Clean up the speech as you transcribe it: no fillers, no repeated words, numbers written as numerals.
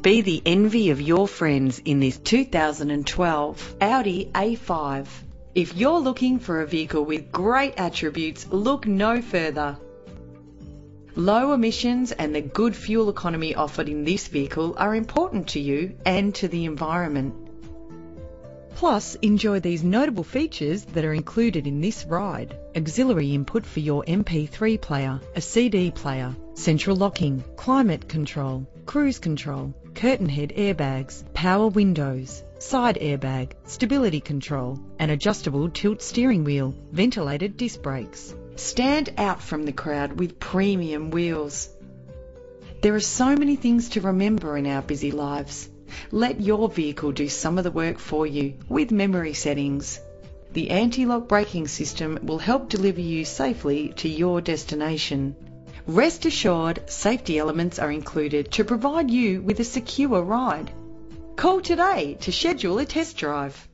Be the envy of your friends in this 2012 Audi A5. If you're looking for a vehicle with great attributes, look no further. Low emissions and the good fuel economy offered in this vehicle are important to you and to the environment. Plus, enjoy these notable features that are included in this ride: auxiliary input for your MP3 player, a CD player, central locking, climate control, cruise control, curtain head airbags, power windows, side airbag, stability control, an adjustable tilt steering wheel, ventilated disc brakes. Stand out from the crowd with premium wheels. There are so many things to remember in our busy lives. Let your vehicle do some of the work for you with memory settings. The anti-lock braking system will help deliver you safely to your destination. Rest assured, safety elements are included to provide you with a secure ride. Call today to schedule a test drive.